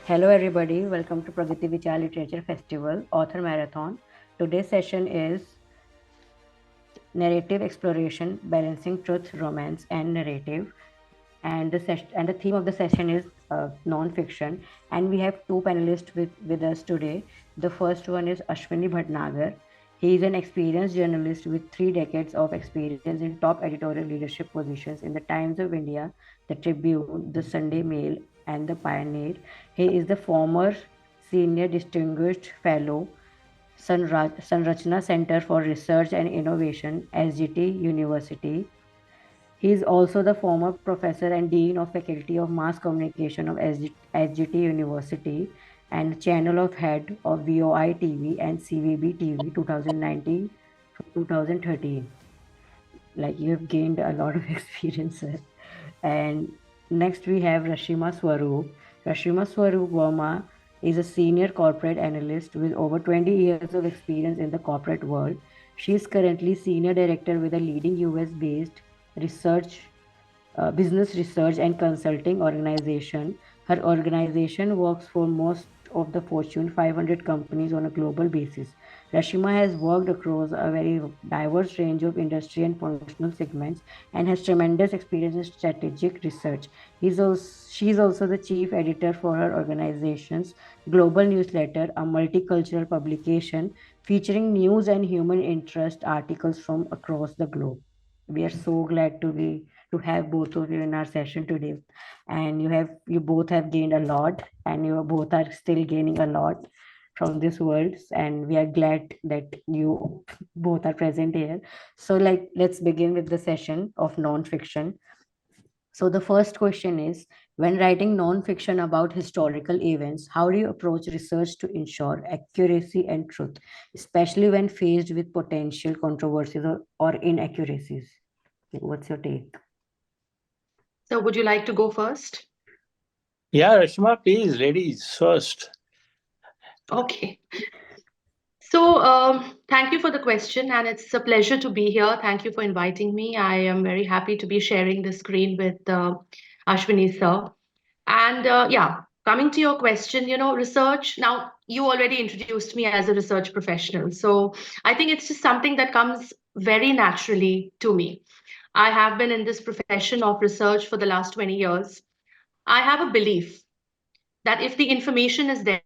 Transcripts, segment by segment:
Hello, everybody. Welcome to Pragati Vichar Literature Festival Author Marathon. Today's session is narrative exploration, balancing truth, romance, and narrative. And the theme of the session is non-fiction. And we have two panelists with us today. The first one is Ashwini Bhatnagar. He is an experienced journalist with 3 decades of experience in top editorial leadership positions in the Times of India, the Tribune, the Sunday Mail, and the Pioneer. He is the former Senior Distinguished Fellow, Sanrachna Center for Research and Innovation, SGT University. He is also the former professor and dean of Faculty of Mass Communication of SGT University and channel of head of VOI TV and CVB TV 2019 to 2013. Like, you have gained a lot of experience, sir. And next we have Rrashima Swarup. Rrashima Swarup Verma is a senior corporate analyst with over 20 years of experience in the corporate world. She is currently senior director with a leading US-based research business research and consulting organization. Her organization works for most of the Fortune 500 companies on a global basis. Rashima has worked across a very diverse range of industry and functional segments and has tremendous experience in strategic research. She is also the chief editor for her organization's global newsletter, a multicultural publication featuring news and human interest articles from across the globe. We are so glad to have both of you in our session today, and you both have gained a lot, and you both are still gaining a lot from this world, and we are glad that you both are present here. So, like, let's begin with the session of non-fiction. So the first question is, when writing non-fiction about historical events, how do you approach research to ensure accuracy and truth, especially when faced with potential controversies or inaccuracies? What's your take? So would you like to go first? Yeah, Rashima, please, ladies first. Okay. So thank you for the question, and it's a pleasure to be here. Thank you for inviting me. I am very happy to be sharing the screen with Ashwini sir. And yeah, coming to your question, research. Now, you already introduced me as a research professional. So I think it's just something that comes very naturally to me. I have been in this profession of research for the last 20 years. I have a belief that if the information is there,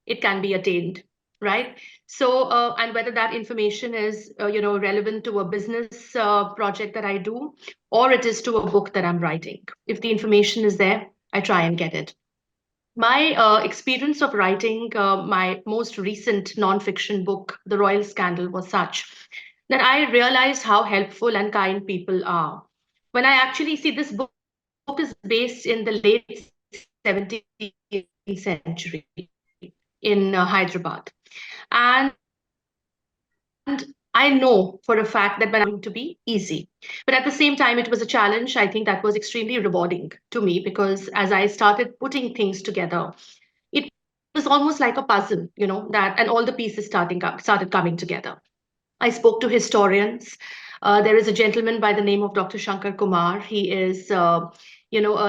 it can be attained, right? So, and whether that information is, relevant to a business project that I do, or it is to a book that I'm writing. If the information is there, I try and get it. My experience of writing my most recent nonfiction book, The Royal Scandal, was such that I realized how helpful and kind people are. When I actually see this book is based in the late 17th century in Hyderabad. And I know for a fact that when I'm going to be easy. But at the same time, it was a challenge. I think that was extremely rewarding to me because as I started putting things together, it was almost like a puzzle, that and all the pieces started coming together. I spoke to historians. There is a gentleman by the name of Dr. Shankar Kumar. He is, a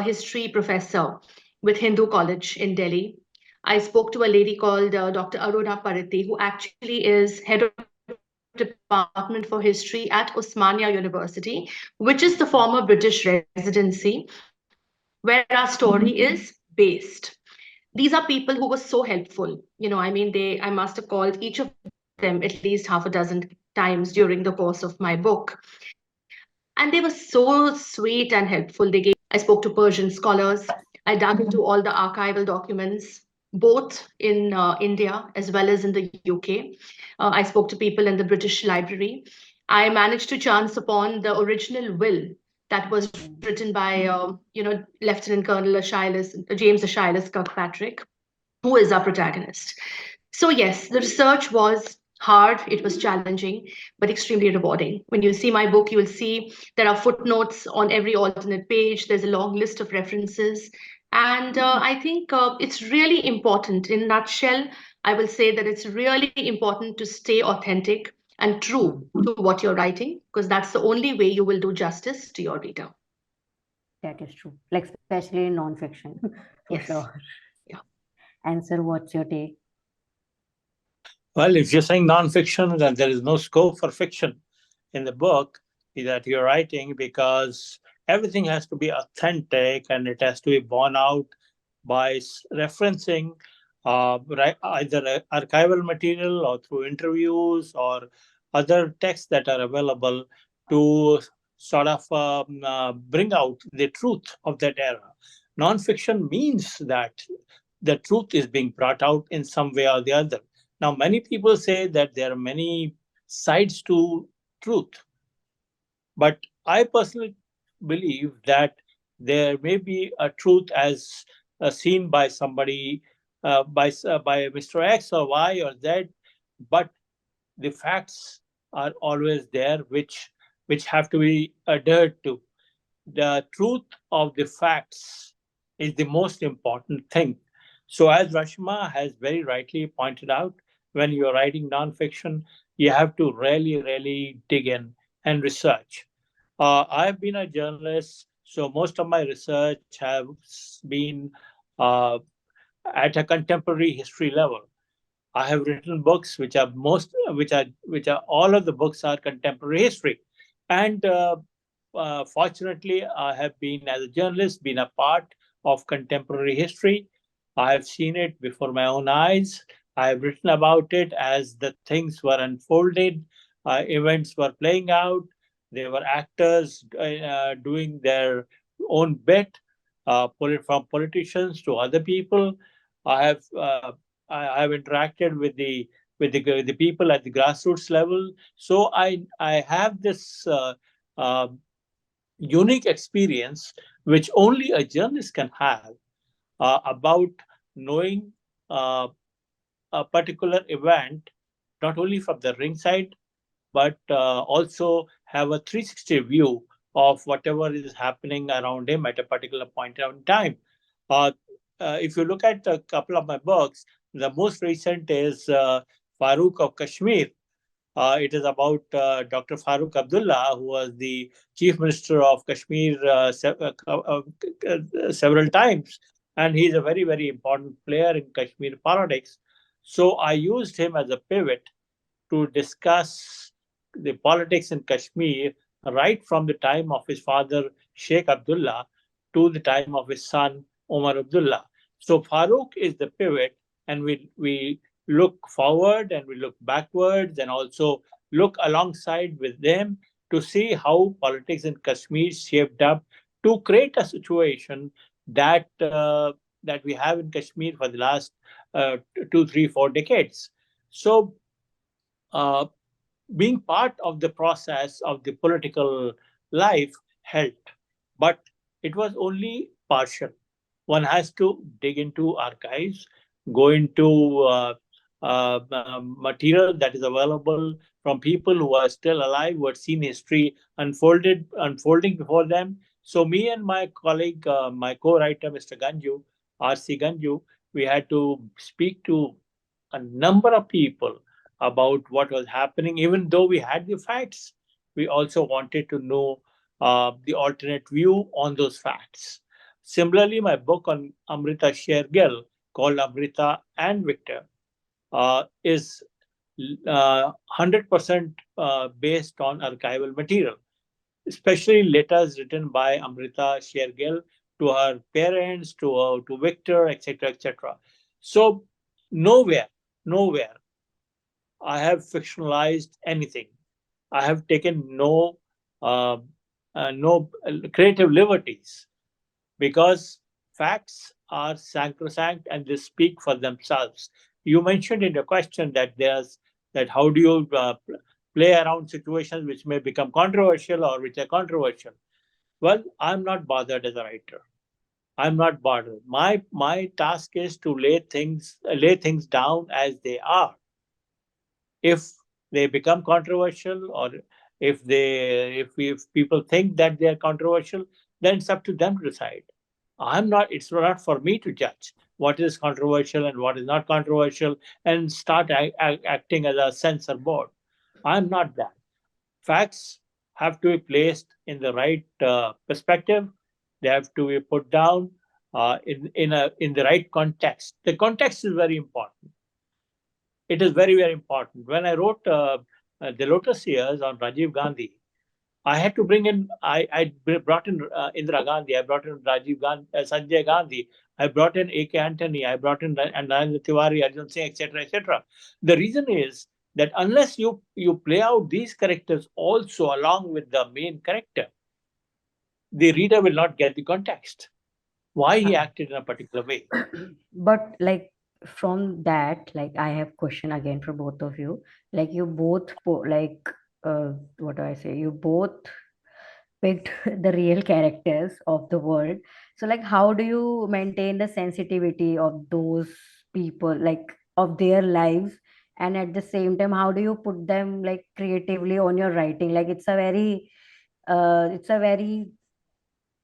history professor with Hindu College in Delhi. I spoke to a lady called Dr. Aruna Parithi, who actually is head of Department for History at Osmania University, which is the former British residency where our story is based. These are people who were so helpful. I must have called each of them at least half a dozen times during the course of my book. And they were so sweet and helpful. I spoke to Persian scholars. I dug into all the archival documents, both in India as well as in the UK. I spoke to people in the British Library. I managed to chance upon the original will that was written by, Lieutenant Colonel James Achilles Kirkpatrick, who is our protagonist. So, yes, the research was hard, it was challenging, but extremely rewarding. When you see my book, you will see there are footnotes on every alternate page, there's a long list of references. And I think it's really important. In a nutshell, I will say that it's really important to stay authentic and true to what you're writing, because that's the only way you will do justice to your reader. That is true, like especially in non-fiction, for Yes. sure. Yeah. answer. What's your take? Well, if you're saying nonfiction, then there is no scope for fiction in the book that you're writing because everything has to be authentic and it has to be borne out by referencing either archival material or through interviews or other texts that are available to sort of bring out the truth of that era. Nonfiction means that the truth is being brought out in some way or the other. Now, many people say that there are many sides to truth, but I personally believe that there may be a truth as seen by somebody, by Mr. X or Y or Z, but the facts are always there, which have to be adhered to. The truth of the facts is the most important thing. So, as Rashma has very rightly pointed out, when you're writing nonfiction, you have to really, really dig in and research. I've been a journalist, so most of my research has been uh, at a contemporary history level. I have written books which are all of the books are contemporary history, and fortunately, I have been as a journalist been a part of contemporary history. I have seen it before my own eyes. I have written about it as the things were unfolded, events were playing out. There were actors doing their own bit, from politicians to other people. I have uh, I have interacted with the people at the grassroots level. So I have this uh, unique experience which only a journalist can have about knowing uh, a particular event not only from the ringside but also have a 360 view of whatever is happening around him at a particular point in time. Uh, if you look at a couple of my books, the most recent is Farooq of Kashmir. It is about Dr. Farooq Abdullah, who was the Chief Minister of Kashmir several times. And he's a very, very important player in Kashmir politics. So I used him as a pivot to discuss the politics in Kashmir right from the time of his father Sheikh Abdullah to the time of his son Omar Abdullah. So Farooq is the pivot, and we look forward and we look backwards and also look alongside with them to see how politics in Kashmir shaped up to create a situation that we have in Kashmir for the last 2, 3, 4 decades. So uh, being part of the process of the political life helped, but it was only partial. One has to dig into archives, go into material that is available from people who are still alive, who had seen history unfolding before them. So me and my colleague, my co-writer, Mr. Ganju, R.C. Ganju, we had to speak to a number of people about what was happening. Even though we had the facts, we also wanted to know the alternate view on those facts. Similarly, my book on Amrita Shergill, called Amrita and Victor, is 100% based on archival material, especially letters written by Amrita Shergill to her parents, to Victor, etc., etc. So nowhere, nowhere I have fictionalized anything. I have taken uh, no creative liberties because facts are sacrosanct and they speak for themselves. You mentioned in your question that there's that how do you play around situations which may become controversial or which are controversial. Well, I'm not bothered as a writer. I'm not bothered. My task is to lay things down as they are. If they become controversial, or if people think that they are controversial, then it's up to them to decide. It's not for me to judge what is controversial and what is not controversial and start acting as a censor board. I'm not that. Facts have to be placed in the right perspective. They have to be put down in the right context. The context is very important. It is very, very important. When I wrote the Lotus Years on Rajiv Gandhi, I had to bring in. I brought in Indira Gandhi. I brought in Rajiv Gandhi, Sanjay Gandhi. I brought in A.K. Antony. I brought in and Narendra Tiwari, Arjun Singh, etc., etc. The reason is that unless you play out these characters also along with the main character, the reader will not get the context why he Yeah. acted in a particular way. But like from that, like I have question again for both of you. Like you both what do I say? You both picked the real characters of the world. So like how do you maintain the sensitivity of those people, like of their lives, and at the same time how do you put them like creatively on your writing? Like it's a very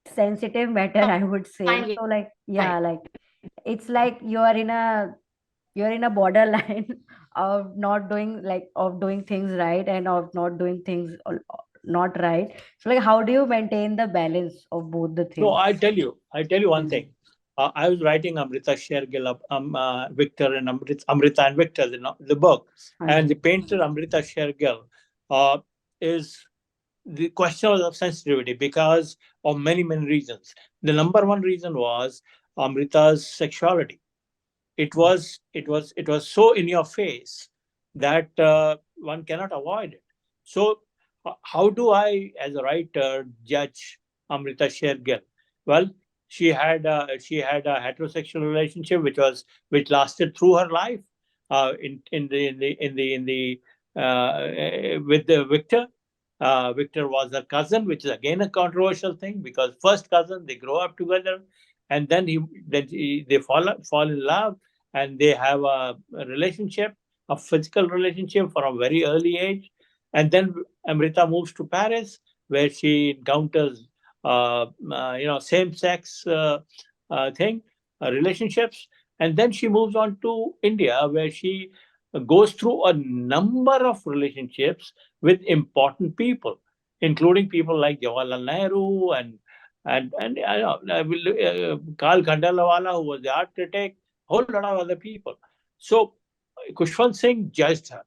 sensitive matter, I would say. Fine, So like right. yeah, like it's like you're in a borderline of not doing like of doing things right and of not doing things not right. So like how do you maintain the balance of both the No, things? I tell you one Hmm. thing. I was writing Amrita Shergill, Victor and Amrita and Victor, the book, and the Hanji. painter Amrita Shergill uh, is the question was of sensitivity because of many, many reasons. The number one reason was Amrita's sexuality. It was so in your face that one cannot avoid it. So how do I as a writer judge Amrita Shergill? Well, she had a heterosexual relationship which lasted through her life, in the with the Victor. Victor was her cousin, which is again a controversial thing because first cousin, they grow up together, and they fall in love, and they have a relationship, a physical relationship from a very early age. And then Amrita moves to Paris, where she encounters, same-sex thing, relationships. And then she moves on to India, where she goes through a number of relationships with important people, including people like Jawaharlal Nehru and Karl Khandalwala, who was the art critic, whole lot of other people. So Kushwant Singh judged her.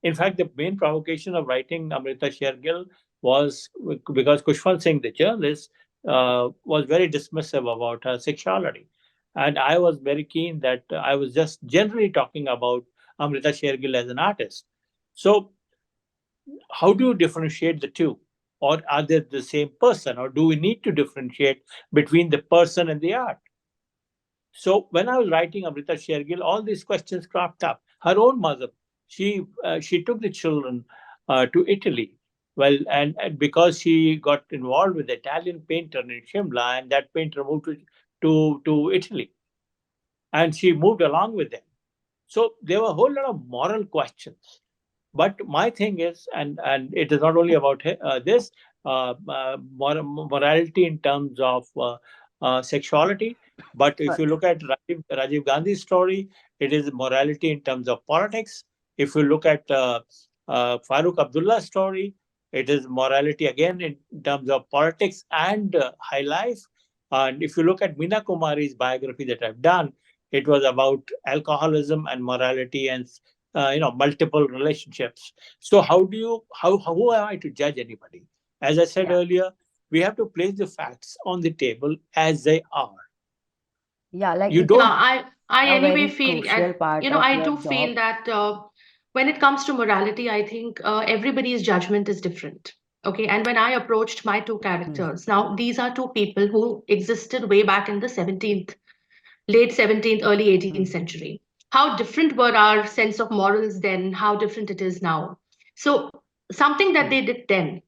In fact, the main provocation of writing Amrita Shergill was because Kushwant Singh, the journalist, was very dismissive about her sexuality. And I was very keen that I was just generally talking about Amrita Shergill as an artist. So, how do you differentiate the two? Or are they the same person? Or do we need to differentiate between the person and the art? So when I was writing Amrita Shergill, all these questions cropped up. Her own mother, she took the children to Italy. Well, and because she got involved with the Italian painter in Shimla, and that painter moved to Italy, and she moved along with them. So there were a whole lot of moral questions. But my thing is, and it is not only about this morality in terms of sexuality, but if Sorry. you look at Rajiv Gandhi's story, it is morality in terms of politics. If you look at Farooq Abdullah's story, it is morality again in terms of politics and high life. And if you look at Meena Kumari's biography that I've done, it was about alcoholism and morality and multiple relationships. So how who am I to judge anybody? As I said Yeah. earlier, we have to place the facts on the table as they are. Yeah, like You it's Yeah, don't. I a anyway very feel, and crucial part of I your do feel job. that when it comes to morality, I think everybody's judgment is different. Okay, and when I approached my two Hmm. characters, now these are two people who existed way back in the 17th, late 17th, early 18th Hmm. century. How different were our sense of morals then, how different it is now. So, something that Hmm. they did then,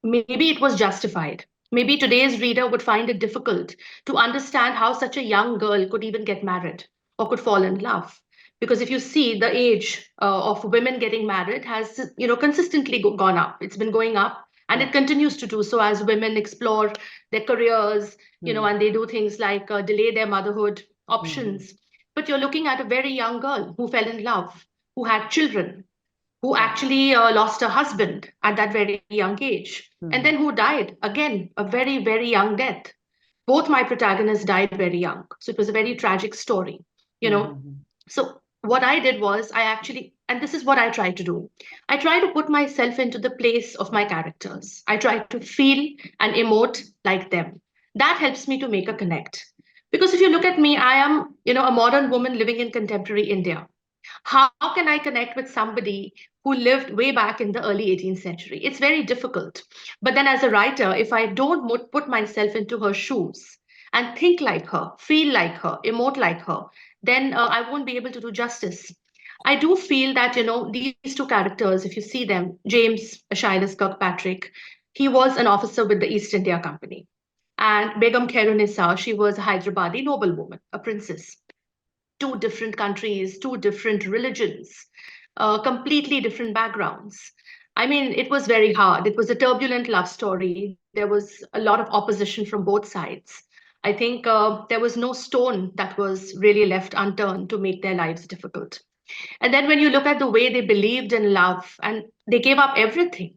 maybe it was justified. Maybe today's reader would find it difficult to understand how such a young girl could even get married or could fall in love. Because if you see, the age of women getting married has, consistently gone up. It's been going up, and Yeah. it continues to do so as women explore their careers, Hmm. and they do things like delay their motherhood Hmm. Hmm. options. But you're looking at a very young girl who fell in love, who had children, who Yeah. actually lost her husband at that very young age, and then Hmm. who died again, a very, very young death, both my protagonists died very young. So it was a very tragic story, you know. Mm-hmm. So what I did was I actually, and this is what I try to do, I try to put myself into the place of my characters. I try to feel and emote like them. That helps me to make a connect. Because if you look at me, I am, a modern woman living in contemporary India. How can I connect with somebody who lived way back in the early 18th century? It's very difficult. But then, as a writer, if I don't put myself into her shoes and think like her, feel like her, emote like her, then I won't be able to do justice. I do feel that, these two characters, if you see them, James Ashilus Kirkpatrick, he was an officer with the East India Company. And Begum Khairunisa, she was a Hyderabadi noblewoman, a princess. Two different countries, two different religions, completely different backgrounds. I mean, it was very hard. It was a turbulent love story. There was a lot of opposition from both sides. I think there was no stone that was really left unturned to make their lives difficult. And then when you look at the way they believed in love and they gave up everything,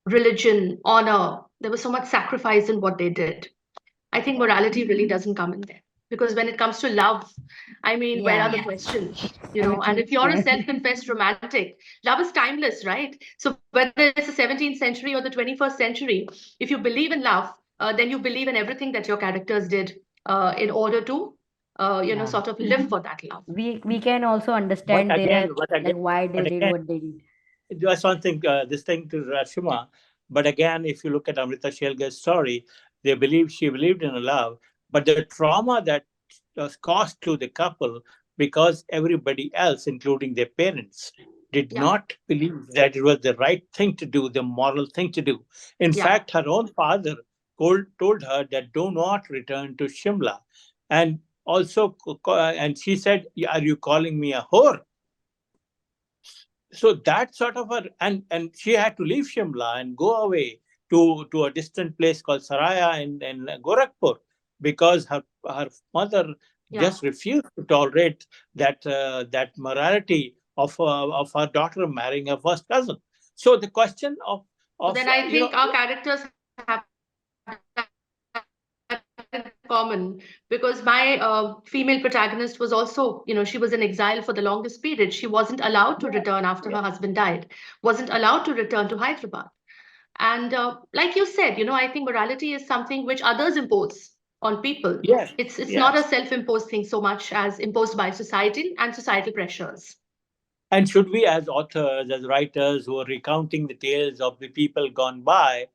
religion, honor, there was so much sacrifice in what they did. I think morality really doesn't come in there. Because when it comes to love, I mean, where are Yeah, the questions? And everything if is you're a there. self-confessed romantic, love is timeless, right? So whether it's the 17th century or the 21st century, if you believe in love, then you believe in everything that your characters did in order to, Yeah, sort of live for that love. we can also But understand again, their, but again, like, why they but did again, what they did. just one thing, this thing to Rashima. But again, if you look at Amrita Shelga's story, she believed in love, but the trauma that was caused to the couple because everybody else, including their parents, did Yeah, not believe that it was the right thing to do, the moral thing to do. In yeah. fact, her own father told her that do not return to Shimla, and also, and she said, "Are you calling me a whore?" So that sort of a, and she had to leave Shimla and go away to a distant place called Saraya in Gorakhpur because her mother Yeah. just refused to tolerate that morality of her daughter marrying her first cousin. So the question So of then I think our characters have that in common because my female protagonist was also, she was in exile for the longest period. She wasn't allowed to return yes, after her husband yes, died, wasn't allowed to return to Hyderabad. And like you said, I think morality is something which others impose on people. yes, It's not a yes. self-imposed thing so much as imposed by society and societal pressures. And should we, as authors, as writers who are recounting the tales of the people gone by,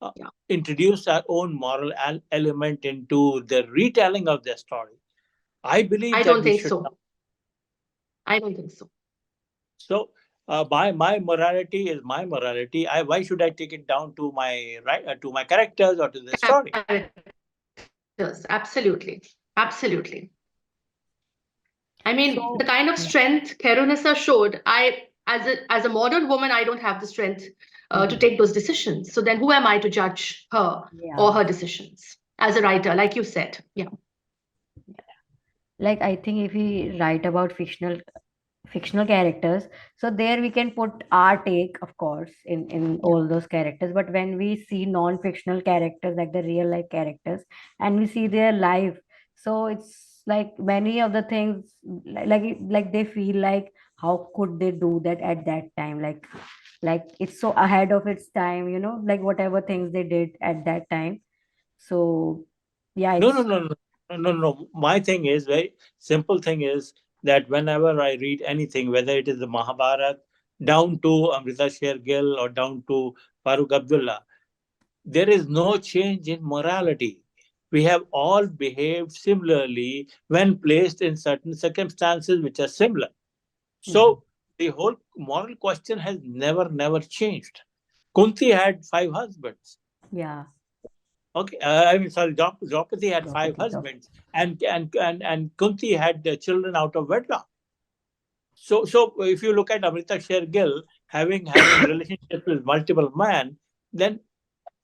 uh, Yeah, introduce our own moral element into the retelling of their story? I believe I that don't we think should so. not. I don't think so. So, my morality is my morality. Why should I take it down to my right to my characters or to the story? Characters, absolutely, absolutely. I mean, the So kind of yeah. strength Khairunisa showed, as a modern woman, I don't have the strength to Mhm. take those decisions. So then, who am I to judge her or Yeah, her decisions as a writer, like you said? Yeah, like I think if we write about fictional characters, so there we can put our take, of course, in yeah, all those characters. But when we see non-fictional characters, like the real life characters, and we see their life, so it's like many of the things, like they feel like, how could they do that at that time? Like it's so ahead of its time, like whatever things they did at that time. So yeah, No, no, it's no, no, no, no, no. My thing is very simple. Thing is that whenever I read anything, whether it is the Mahabharata down to Amrita Shergill or down to Farooq Abdullah, there is no change in morality. We have all behaved similarly when placed in certain circumstances which are similar. Mhm. So the whole moral question has never changed. Kunti had five husbands. Yeah, Okay, I mean, sorry, Draupadi had five Draupadi. husbands, and Kunti had children out of wedlock. So if you look at Amrita Shergill having relationships with multiple men, then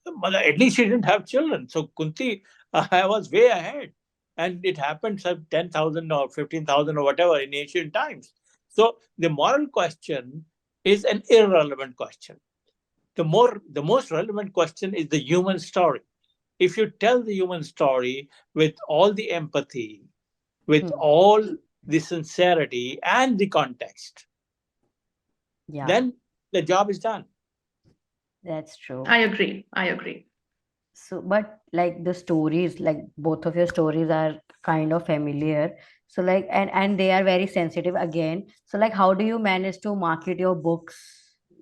at least she didn't have children. So Kunti was way ahead. And it happened some 10,000 or 15,000 or whatever in ancient times. So the moral question is an irrelevant question. The most relevant question is the human story. if you tell the human story with all the empathy, with Hmm. all the sincerity and the context, Yeah, then the job is done. that's true. I agree. I agree. So, but like the stories, like both of your stories are kind of familiar. So, like, and they are very sensitive again. So, like, how do you manage to market your books?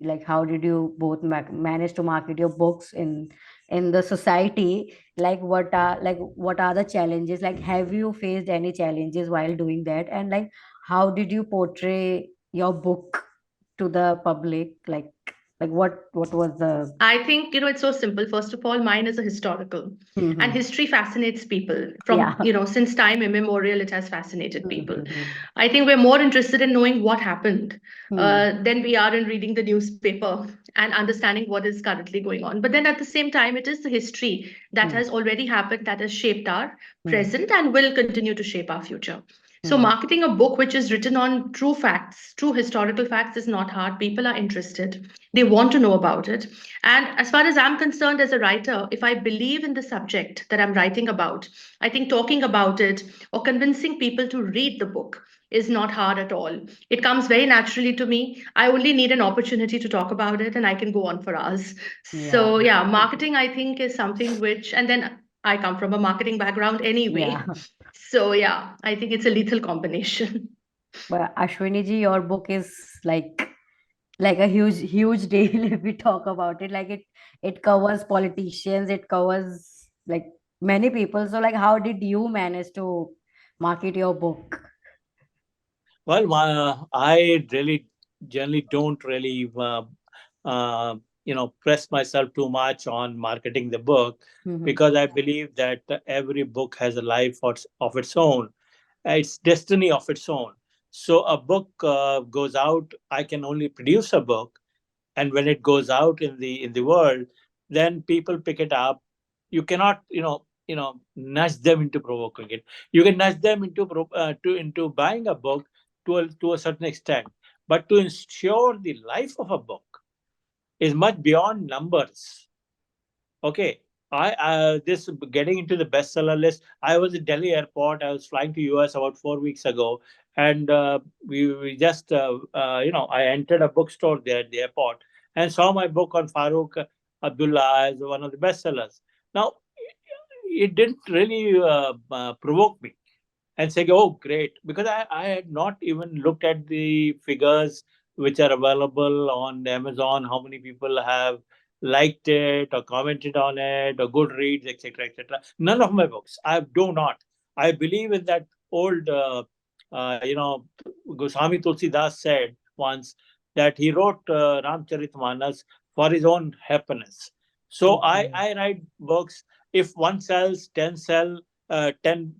Like, how did you both manage to market your books in the society? Like, what are the challenges? Like, have you faced any challenges while doing that? And like, how did you portray your book to the public? Like what was the? I think, it's so simple. First of all, mine is a historical. And Hmm. history fascinates people. From, Yeah. since time immemorial, it has fascinated people. Hmm. I think we're more interested in knowing what happened Hmm. than we are in reading the newspaper and understanding what is currently going on. But then at the same time, it is the history that Hmm. has already happened that has shaped our Hmm. present and will continue to shape our future. So, Hmm. marketing a book which is written on true facts, true historical facts, is not hard. People are interested, they want to know about it. And as far as I'm concerned as a writer, if I believe in the subject that I'm writing about, I think talking about it or convincing people to read the book is not hard at all. It comes very naturally to me. I only need an opportunity to talk about it and I can go on for hours. Yeah. So, yeah, marketing I think is something which, and then I come from a marketing background Yeah. anyway. So, yeah, I think it's a lethal combination. But Ashwini ji, your book is like a huge deal if we talk about it. Like it covers politicians, it covers like many people. So like how did you manage to market your book? Well, I really generally don't really, press myself too much on marketing the book, Hmm. because I believe that every book has a life of its own, its destiny of its own. So a book goes out. I can only produce a book, and when it goes out in the world, then people pick it up. You cannot, nudge them into provoking it. You can nudge them into buying a book to a certain extent, but to ensure the life of a book is much beyond numbers. Okay. I this getting into the bestseller list. I was at Delhi airport. I was flying to US about 4 weeks ago, and we just I entered a bookstore there at the airport and saw my book on Farooq Abdullah as one of the bestsellers. Now, it didn't really provoke me and say, oh, great, because I had not even looked at the figures which are available on Amazon, how many people have liked it or commented on it or good reads, etc., etc. None of my books. I do not. I believe in that old, Goswami Tulsidas said once that he wrote Ramcharitmanas for his own happiness. So Okay. I write books. If one sells, 10 sell, 10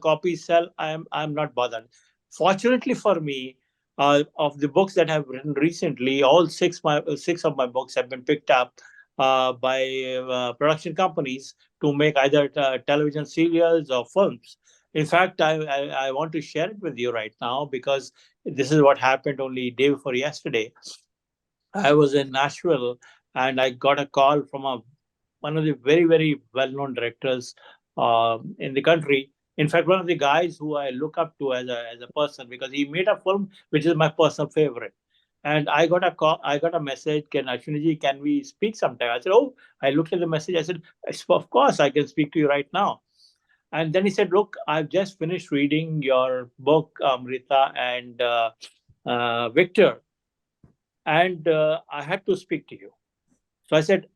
copies sell, I'm not bothered. Fortunately for me, of the books that I've written recently, all six of my books have been picked up by production companies to make either television serials or films. In fact, I want to share it with you right now, because this is what happened only day before yesterday. I was in Nashville and I got a call from one of the very, very well known directors in the country. In fact, one of the guys who I look up to as a person, because he made a film which is my personal favorite. And I got a call, I got a message, can Ashwini, can we speak sometime? I said, oh, I looked at the message. I said, of course, I can speak to you right now. And then he said, look, I've just finished reading your book, Amrita and Victor, and I had to speak to you. So I said,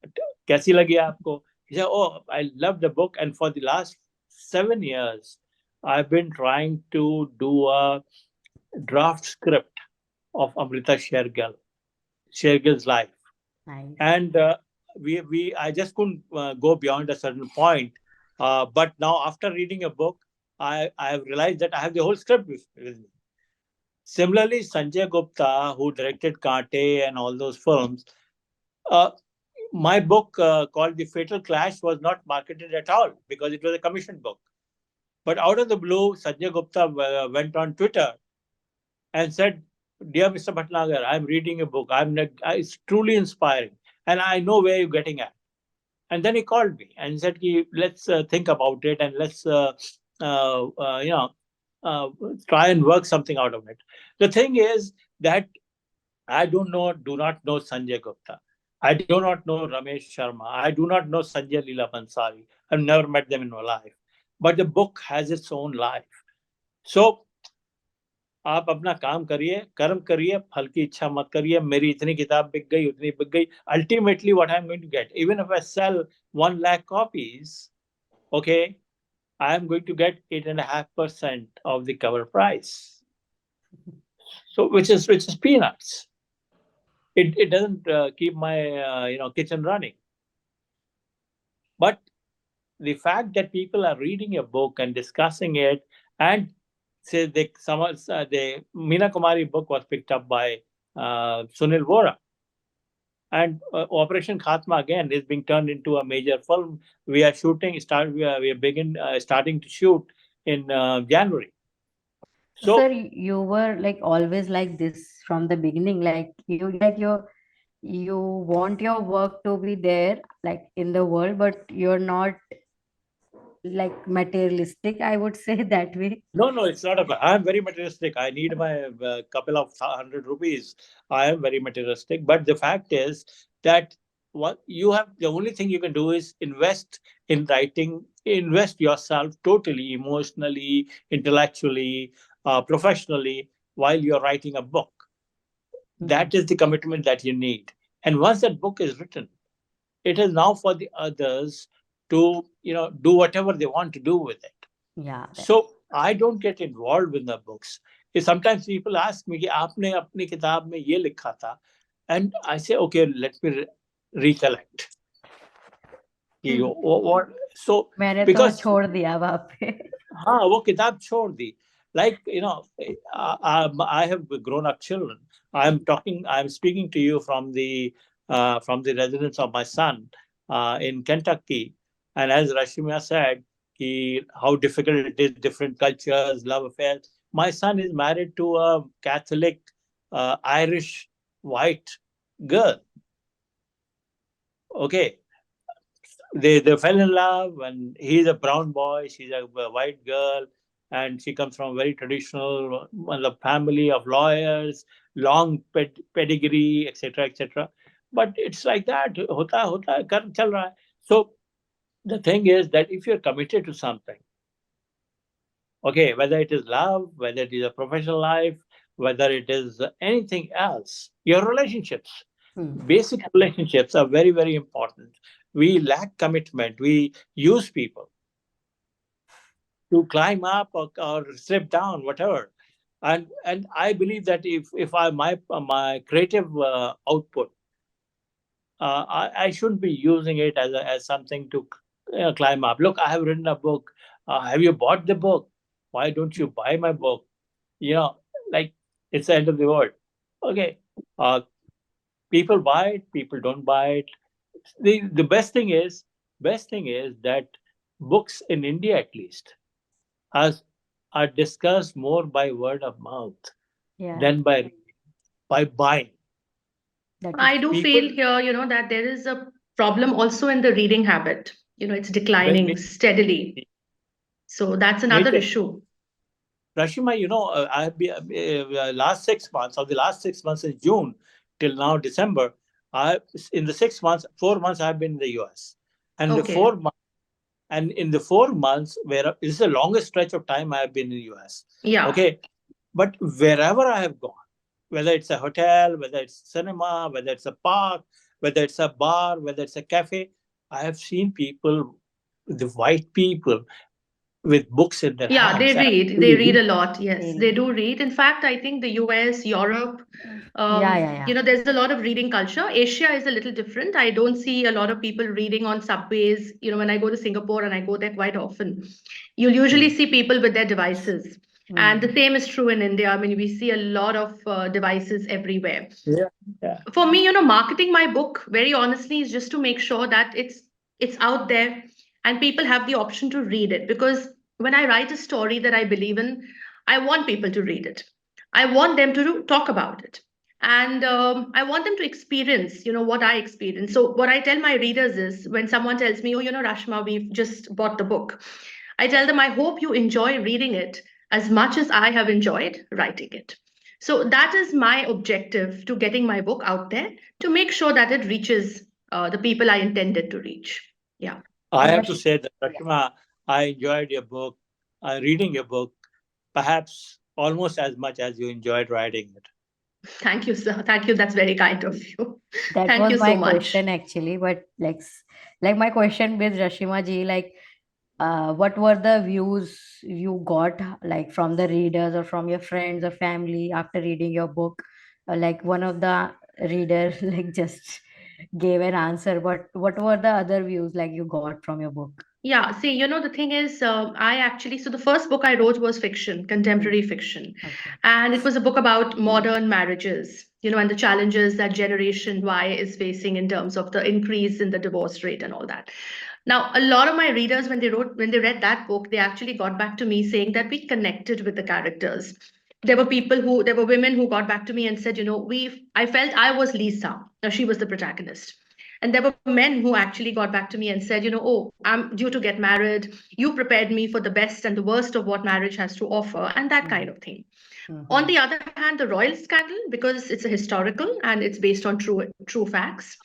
"कैसी लगी आपको?" He said, "Oh, I love the book, and for the last 7 years, I've been trying to do a draft script of Amrita Shergill's life, Nice. and we I just couldn't go beyond a certain point. But now, after reading a book, I have realized that I have the whole script with me." Similarly, Sanjay Gupta, who directed Kante and all those films, uh, my book called The Fatal Clash was not marketed at all because it was a commissioned book. But out of the blue, Sanjay Gupta went on Twitter and said, "Dear Mr. Bhatnagar, I'm reading a book. It's truly inspiring, and I know where you're getting at." And then he called me and said, let's think about it, and let's uh, uh, you know uh, try and work something out of it. The thing is that do not know Sanjay Gupta. I do not know Ramesh Sharma. I do not know Sanjay Leela Bansari. I've never met them in my life. But the book has its own life. So आप अपना काम करिए, कर्म करिए, फल की इच्छा मत करिए, मेरी इतनी किताब बिक गई, उतनी बिक गई. Ultimately, what I'm going to get, even if I sell 1 lakh copies, okay, I'm going to get 8.5% of the cover price. So, which is peanuts. It doesn't keep my kitchen running. But the fact that people are reading a book and discussing it, and say the Meena Kumari book was picked up by Sunil Vora, and Operation Khatma again is being turned into a major film. We are starting to shoot in January. So, sir, So you were like always like this from the beginning. You want your work to be there, like in the world, but you're not like materialistic. I would say that way. no, no, it's not a. I am very materialistic. I need my couple of 100 rupees. I am very materialistic. But the fact is that what you have, the only thing you can do is invest in writing, invest yourself totally, emotionally, intellectually, professionally, while you're writing a book. Hmm. That is the commitment that you need. And once that book is written, it is now for the others to do whatever they want to do with it. Yeah, that. So I don't get involved with the books. Sometimes people ask me कि आपने अपनी किताब में ये लिखा था, and I say okay, let me recollect. What? So मैंने तो because छोड़ दिया वहाँ पे. हाँ वो किताब छोड़ दी. Like I have grown up children. I'm speaking to you from the residence of my son in Kentucky. And as Rashima said, how difficult it is, different cultures, love affairs. My son is married to a Catholic Irish white girl. Okay, they fell in love, and he's a brown boy, she's a white girl, and she comes from a very traditional family of lawyers, long pedigree, etc., etc. But it's like that. Hota hai, karm chal raha hai. So the thing is that if you're committed to something, okay, whether it is love, whether it is a professional life, whether it is anything else, your relationships, Hmm. basic relationships are very, very important. We lack commitment. We use people to climb up or slip down, whatever. And I believe that if my creative output, I shouldn't be using it as something to climb up. Look, I have written a book. Have you bought the book? Why don't you buy my book? You know, like, it's the end of the world. Okay, uh, people buy it, people don't buy it. The best thing is that books in India, at least, are are discussed more by word of mouth Yeah, than by buying. that is I do true. feel People here, that there is a problem also in the reading habit. It's declining may, steadily. So that's another major. issue. Rashima, I have been last 6 months, of the last 6 months, since June till now December. I In the 6 months, 4 months I have been in the US, and Okay. in the 4 months, where this is the longest stretch of time I have been in US. Yeah. Okay, but wherever I have gone, whether it's a hotel, whether it's cinema, whether it's a park, whether it's a bar, whether it's a cafe, I have seen people, the white people, with books in their Yeah, they hands. And read. They they read read. a lot. Yes, they Very. do read. In fact, I think the US, Europe, Yeah, yeah, yeah. there's a lot of reading culture. Asia is a little different. I don't see a lot of people reading on subways. When I go to Singapore, and I go there quite often, you'll usually Hmm. see people with their devices. And the Hmm. same is true in India. I mean, we see a lot of devices everywhere. Yeah, yeah. For me, marketing my book, very honestly, is just to make sure that it's out there and people have the option to read it. Because when I write a story that I believe in, I want people to read it. I want them to talk about it. And I want them to experience, what I experienced. So what I tell my readers is, when someone tells me, oh, Rashma, we've just bought the book, I tell them, I hope you enjoy reading it as much as I have enjoyed writing it. So that is my objective to getting my book out there, to make sure that it reaches the people I intended to reach. Yeah. I have to Rash- say that, Rashima, I enjoyed your book, reading your book, perhaps almost as much as you enjoyed writing it. Thank you, sir. Thank you. That's very kind of you. that Thank was you my so much. question actually, but like my question with Rashima ji, like what were the views you got like from the readers or from your friends or family after reading your book? Like one of the reader like just gave an answer, but what were the other views like you got from your book? Yeah, see, the thing is, so the first book I wrote was fiction, Mm. contemporary fiction. Okay. And it was a book about modern marriages, and the challenges that Generation Y is facing in terms of the increase in the divorce rate and all that. Now, a lot of my readers, when they read that book, they actually got back to me saying that we connected with the characters. There were women who got back to me and said, I felt I was Lisa. Now, she was the protagonist. And there were men who actually got back to me and said, oh, I'm due to get married. You prepared me for the best and the worst of what marriage has to offer, and that kind Mm-hmm. of thing. On Mm-hmm. the other hand, the royal scandal, because it's a historical and it's based on true facts,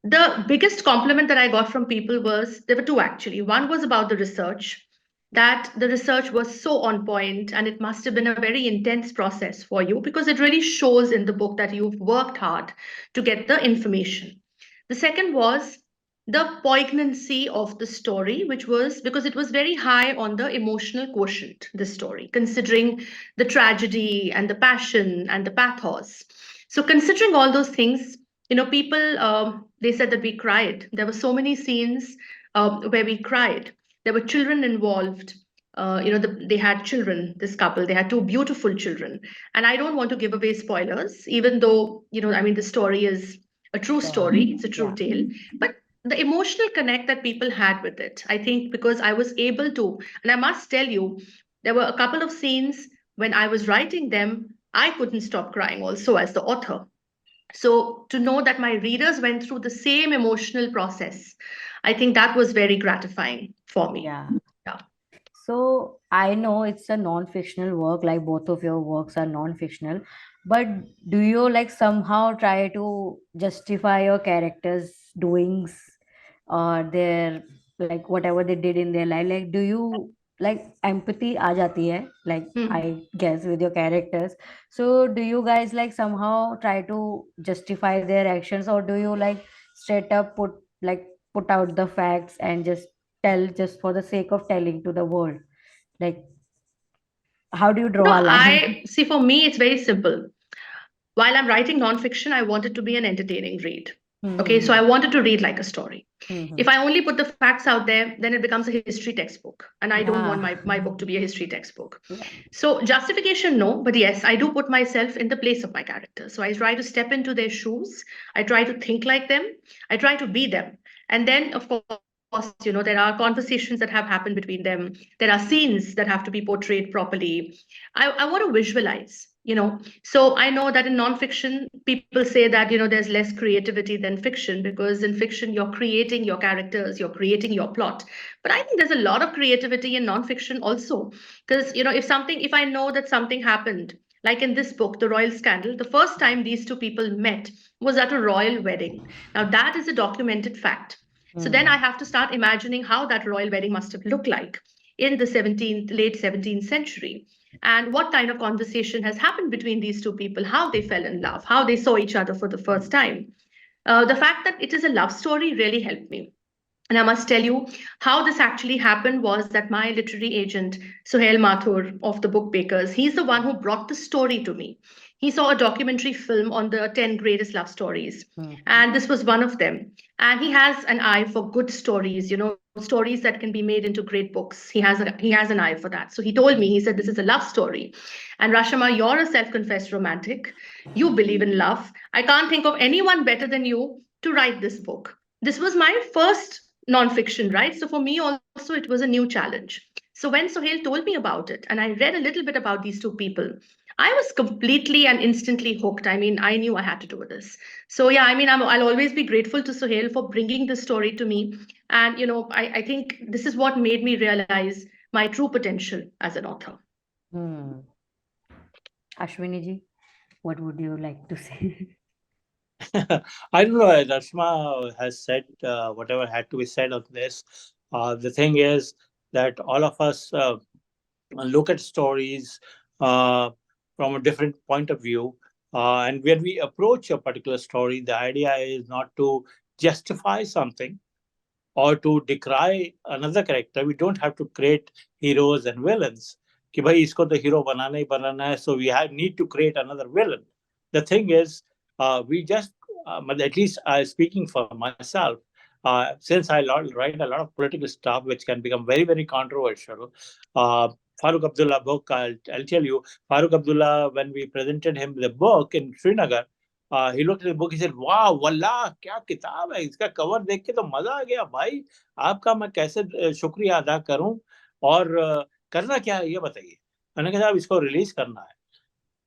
the biggest compliment that I got from people was, there were two actually. One was about the research, that the research was so on point and it must have been a very intense process for you, because it really shows in the book that you've worked hard to get the information. The second was the poignancy of the story, which was because it was very high on the emotional quotient, this story, considering the tragedy and the passion and the pathos. So, considering all those things, people, they said that we cried. There were so many scenes where we cried. There were children involved. They had children, this couple, they had two beautiful children. And I don't want to give away spoilers, even though, I mean, the story is a true Sure. story, it's a true Yeah. tale. But the emotional connect that people had with it, I think, because I was able to, and I must tell you, there were a couple of scenes when I was writing them, I couldn't stop crying also as the author. So to know that my readers went through the same emotional process, I think that was very gratifying for me. Yeah. Yeah. So I know it's a non-fictional work, like both of your works are non-fictional, but do you like somehow try to justify your characters' doings or their like whatever they did in their life? Like, do you like empathy aa jati hai? Like Hmm. I guess with your characters. So do you guys like somehow try to justify their actions, or do you like straight up put out the facts and just tell just for the sake of telling to the world? Like, how do you draw a line? I see, for me, it's very simple. While I'm writing nonfiction, I want it to be an entertaining read. Okay, so Mm-hmm. I wanted to read like a story. If Mm-hmm. I only put the facts out there, then it becomes a history textbook. And I don't want Yeah. my book to be a history textbook. Yeah. So, justification, no, but yes, I do put myself in the place of my character. So, I try to step into their shoes. I try to think like them. I try to be them. And then, of course, there are conversations that have happened between them. There are scenes that have to be portrayed properly. I want to visualize. So I know that in nonfiction, people say that, there's less creativity than fiction, because in fiction, you're creating your characters, you're creating your plot. But I think there's a lot of creativity in nonfiction also. Because, if I know that something happened, like in this book, The Royal Scandal, the first time these two people met was at a royal wedding. Now, that is a documented fact. So then I Mm. have to start imagining how that royal wedding must have looked like in the late 17th century, and what kind of conversation has happened between these two people, how they fell in love, how they saw each other for the first time. The fact that it is a love story really helped me. And I must tell you, how this actually happened was that my literary agent, Suhail Mathur of the Book Bakers, he's the one who brought the story to me. He saw a documentary film on the 10 greatest love stories, Mm. and this was one of them. And he has an eye for good stories, stories that can be made into great books. He has an eye for that. So he told me, he said, this is a love story. And Rashama, you're a self-confessed romantic. You believe in love. I can't think of anyone better than you to write this book. This was my first nonfiction, right? So for me also, it was a new challenge. So when Sohail told me about it, and I read a little bit about these two people, I was completely and instantly hooked. I mean, I knew I had to do this. So yeah, I mean, I'll always be grateful to Sohail for bringing this story to me. And I think this is what made me realize my true potential as an author. Hmm. Ashwini ji, what would you like to say? I don't know. Rashma has said whatever had to be said on this. The thing is that all of us look at stories uh, from a different point of view. And when we approach a particular story, the idea is not to justify something or to decry another character. We don't have to create heroes and villains. कि भाई इसको तो hero बनाना ही बनाना है, so we need to create another villain. The thing is, we just, but at least speaking for myself, since write a lot of political stuff which can become very, very controversial. Uh, Farooq Abdullah book, I'll tell you, Farooq Abdullah, when we presented him the book in Srinagar, he looked at the book, he said, वाह वल्लाह क्या किताब है, इसका cover देख के तो मजा आ गया भाई, आपका मैं कैसे शुक्रिया अदा करूं, और करना क्या है ये बताइए. मैंने कहा साहब इसको रिलीज करना है.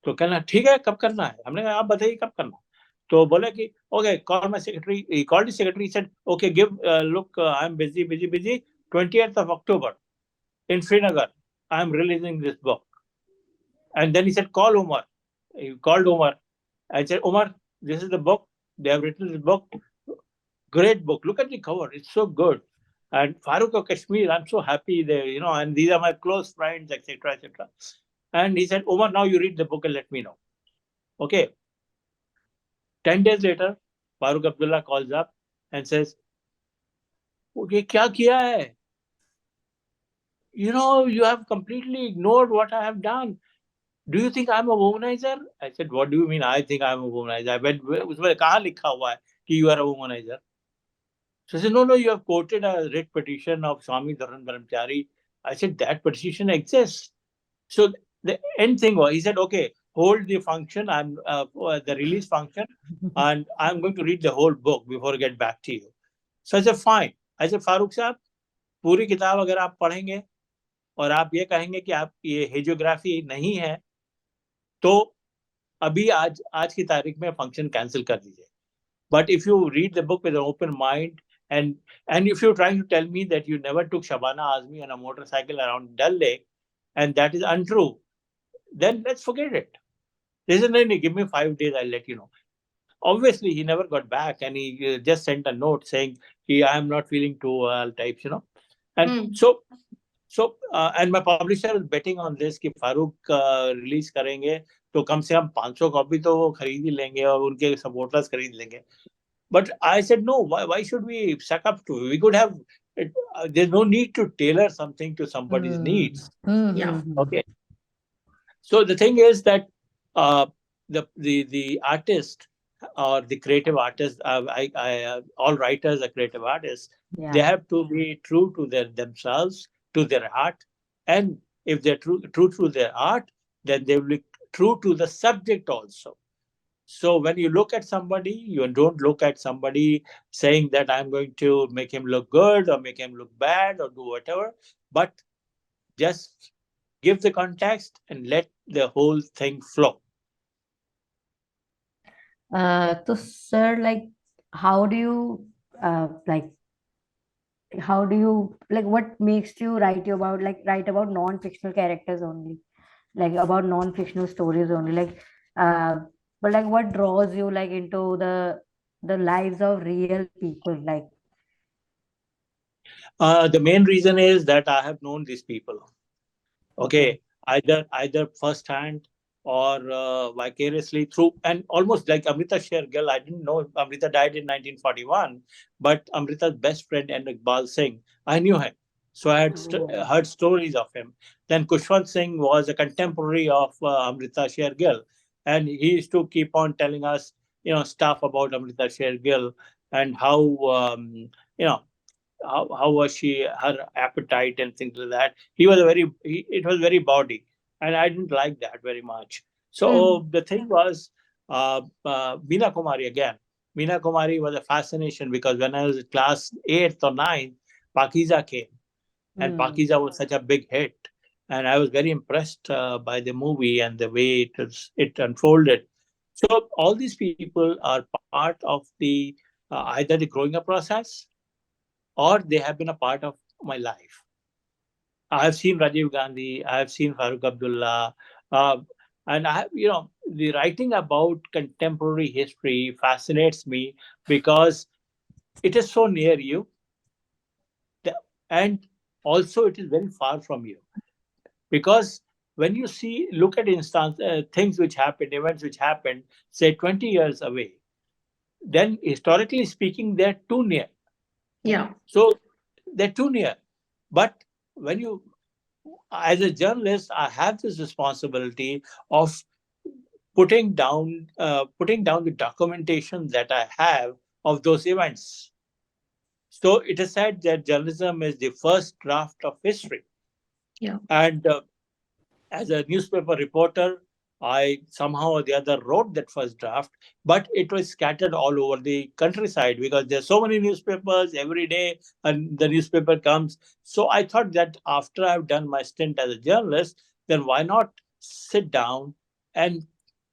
तो कहना ठीक है, कब करना है. हमने कहा आप बताइए कब करना है. तो बोले कि okay call my secretary. He called the secretary, said okay give look I am busy 20th of October in Srinagar I am releasing this book. And then he said call Umar. He called Umar. I said Umar, this is the book, they have written this book, great book, look at the cover, it's so good. And Farooq of Kashmir, I'm so happy there, and these are my close friends, etc., etc. And he said, Omar, now you read the book and let me know. Okay. 10 days later, Farooq Abdullah calls up and says, okay, kya kiya hai? You have completely ignored what I have done. Do you think I'm a womanizer? I said, what do you mean I think I'm a womanizer? I went, उसमें कहाँ लिखा हुआ है कि you are a womanizer? So he said, no, no, you have quoted a writ petition of Swami Dharan Brahmachari. I said, that petition exists. So the end thing was, he said, okay, hold the function, the release function, and I'm going to read the whole book before I get back to you. So I said, fine. I said, Farooq साहब, पूरी किताब अगर आप पढ़ेंगे और आप ये कहेंगे कि आप ये हेजियोग्राफी नहीं है, तो अभी आज की तारीख में फंक्शन कैंसिल कर दीजिए. But if you read the book with an open mind, and if you're trying to tell me that you never took Shabana Azmi on a motorcycle around Dal Lake, and that is untrue, then let's forget it. They said, no, no, give me 5 days, I'll let you know. Obviously, he never got back, and he just sent a note saying, I am not feeling too well, types. And and my publisher is betting on this कि Farooq release करेंगे तो कम से कम 500 copy तो वो खरीद ही लेंगे और उनके सपोर्टर्स खरीद लेंगे. But I said, no, why should we suck up to it? We could have, there's no need to tailor something to somebody's needs. Yeah. Okay. So the thing is that uh, the artist or the creative artist, all writers are creative artists. They Yeah. have to be true to themselves, to their art. And if they're true to their art, then they will be true to the subject also. So when you look at somebody, you don't look at somebody saying that I'm going to make him look good or make him look bad or do whatever, but just give the context and let the whole thing flow. So, sir, like, how do you, like, how do you, like, what makes you write about non-fictional characters only, like, about non-fictional stories only, like, uh, but like, what draws you, like, into the lives of real people, like, The main reason is that I have known these people. okay. Okay, either first hand or vicariously through, and almost like Amrita Shergill. I didn't know Amrita died in 1941, but Amrita's best friend and Iqbal Singh, I knew him, so I had Oh. heard stories of him. Then Kushwant Singh was a contemporary of Amrita Shergill, and he used to keep on telling us stuff about Amrita Shergill and how you know how was she, her appetite and things like that. It was very bawdy, and I didn't like that very much. So the thing was, Meena Kumari again. Meena Kumari was a fascination because when I was in class 8th or 9th, Pakiza came, and Hmm. Pakiza was such a big hit. and I was very impressed by the movie and the way it unfolded. So all these people are part of the either the growing up process or they have been a part of my life. I have seen Rajiv Gandhi, I have seen Farooq Abdullah, uh, and I have, the writing about contemporary history fascinates me because it is so near you, and also it is very far from you. Because when you look at things which happened, events which happened, say 20 years away, then historically speaking, they're too near. Yeah. So they're too near. But when you, as a journalist, I have this responsibility of putting down the documentation that I have of those events. So it is said that journalism is the first draft of history, Yeah. and as a newspaper reporter, I somehow or the other wrote that first draft, but it was scattered all over the countryside because there's so many newspapers every day, and the newspaper comes. So I thought that after I've done my stint as a journalist, then why not sit down and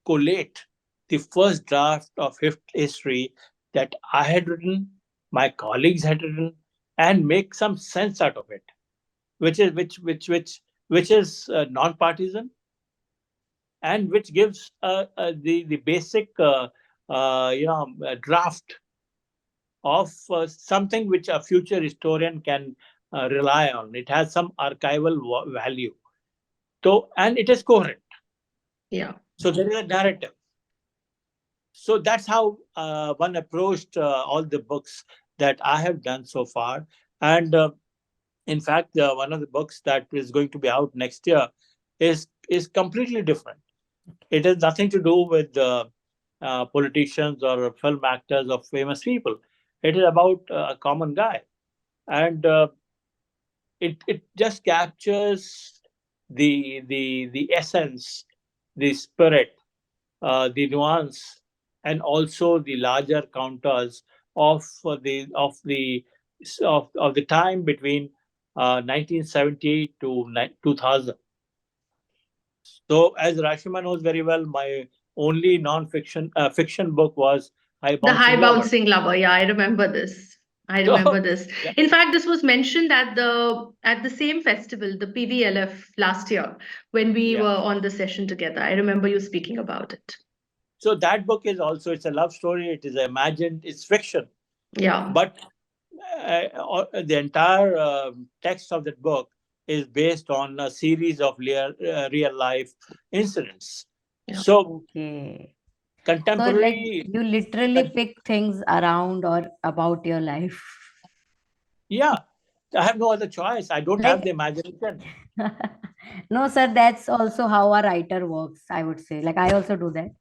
collate the first draft of history that I had written, my colleagues had written, and make some sense out of it, which is non-partisan, and which gives the basic draft of something which a future historian can rely on. It has some archival value, so and it is coherent. Yeah. So there is a narrative. So that's how one approached all the books that I have done so far, and in fact, one of the books that is going to be out next year is completely different. It has nothing to do with politicians or film actors or famous people. It is about a common guy, and it just captures the essence, the spirit, the nuance, and also the larger counters of the time between 1970 to 2000. So, as Rashima knows very well, my only non-fiction fiction book was High The Bouncing high Lover. bouncing lover. Yeah, I remember this. I remember So, this. yeah, In fact, this was mentioned at the same festival, the PVLF last year, when we yeah. were on the session together. I remember you speaking about it. So that book is also, it's a love story. It is imagined. It's fiction, Yeah. but the entire text of that book is based on a series of real life incidents. Yeah. So Okay. So like contemporary, you literally con- pick things around or about your life. yeah. I have no other choice. I don't have Like the imagination. no, sir, that's also how a writer works, I would say. Like I also do that.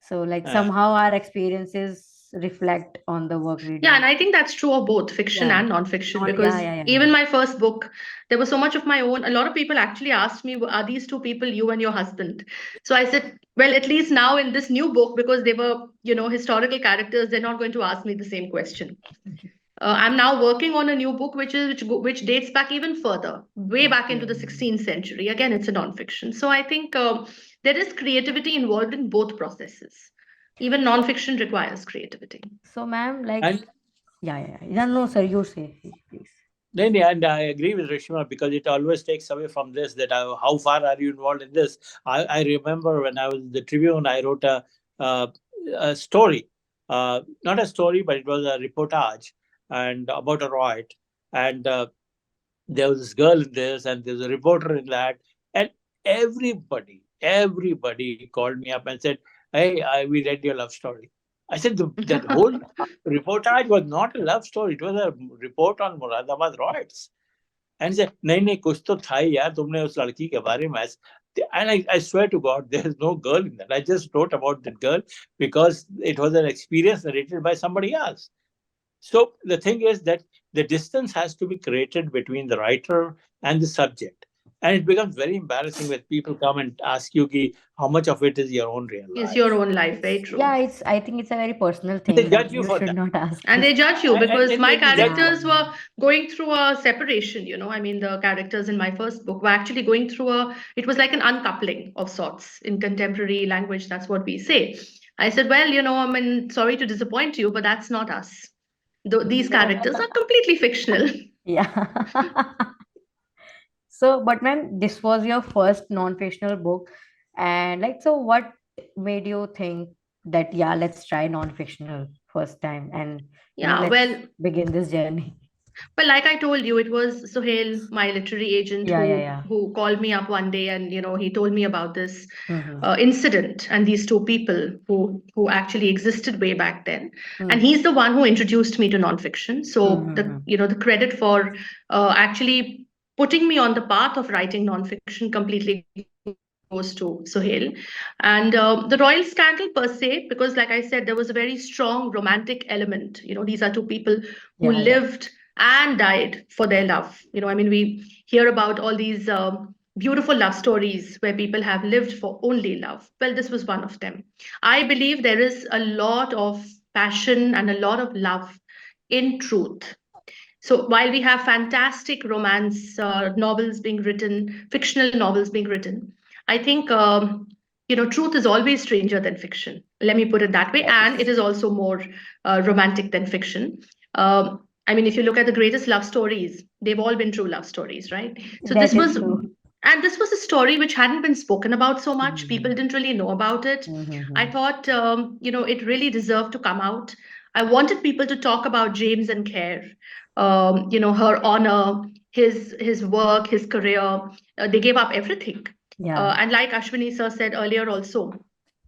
So like Uh, somehow our experiences reflect on the work we Yeah, do. and I think that's true of both fiction Yeah. and non-fiction Yeah, because yeah, yeah, even yeah. my first book, there was so much of my own. A lot of people actually asked me, are these two people you and your husband? So I said, well, at least now in this new book, because they were, historical characters, they're not going to ask me the same question. I'm now working on a new book which dates back even further, way back into the Okay. 16th century. Again, it's a non-fiction. So I think there is creativity involved in both processes. Even non-fiction requires creativity. So ma'am, like and yeah, yeah, yeah. No, no, sir, you say please. Then, and I agree with Rishima because it always takes away from this that how far are you involved in this? I remember when I was in the Tribune, I wrote uh, a story, not a story, but it was a reportage and about a riot. And there was this girl in this, and there's a reporter in that, and everybody called me up and said, "Hey, we read your love story." I said, that whole reportage was not a love story; it was a report on Muradabad riots. And he said, "नहीं नहीं कुछ तो था ही यार तुमने उस लड़की के बारे में." And I swear to God, there is no girl in that. I just wrote about that girl because it was an experience narrated by somebody else. So the thing is that the distance has to be created between the writer and the subject. And it becomes very embarrassing when people come and ask you ki, how much of it is your own real Is your life. own life. Very It's, true. yeah, it's, I think it's a very personal And they thing that judge you you for should that. not ask And this. they judge you because my And they judge you. characters were going through a separation, I mean, the characters in my first book were actually going through it was like an uncoupling of sorts in contemporary language. That's what we say. I said, well, I mean, sorry to disappoint you, but that's not us. These characters are completely fictional. Yeah. So, but ma'am, this was your first non-fictional book, and like, so what made you think that yeah, let's try non-fictional first time, and Yeah, let's well, begin this journey. but like I told you, it was Sohail, my literary agent, Yeah, yeah, who yeah. who called me up one day, and he told me about this Mm-hmm. incident and these two people who actually existed way back then. And Mm-hmm. he's the one who introduced me to nonfiction. So the Mm-hmm. the credit for actually putting me on the path of writing nonfiction completely goes to Sohail. And the royal scandal per se, because like I said, there was a very strong romantic element. These are two people who Yeah, lived yeah. and died for their love. I mean, we hear about all these beautiful love stories where people have lived for only love. Well, this was one of them. I believe there is a lot of passion and a lot of love in truth. So while we have fantastic romance novels being written, fictional novels being written, I think truth is always stranger than fiction. Let me put it that way, and it is also more romantic than fiction. I mean, if you look at the greatest love stories, they've all been true love stories, right? So That this is was, true. and this was a story which hadn't been spoken about so much. People Mm-hmm. didn't really know about it. I Mm-hmm. thought, it really deserved to come out. I wanted people to talk about James and Claire, her honor, his work, his career. They gave up everything. Yeah. And like Ashwini sir said earlier also,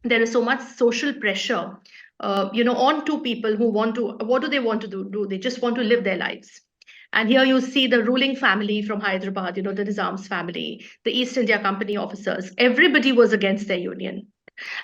there is so much social pressure, on two people who want to, what do they want to do? They just want to live their lives. And here you see the ruling family from Hyderabad, the Nizam's family, the East India Company officers. Everybody was against their union.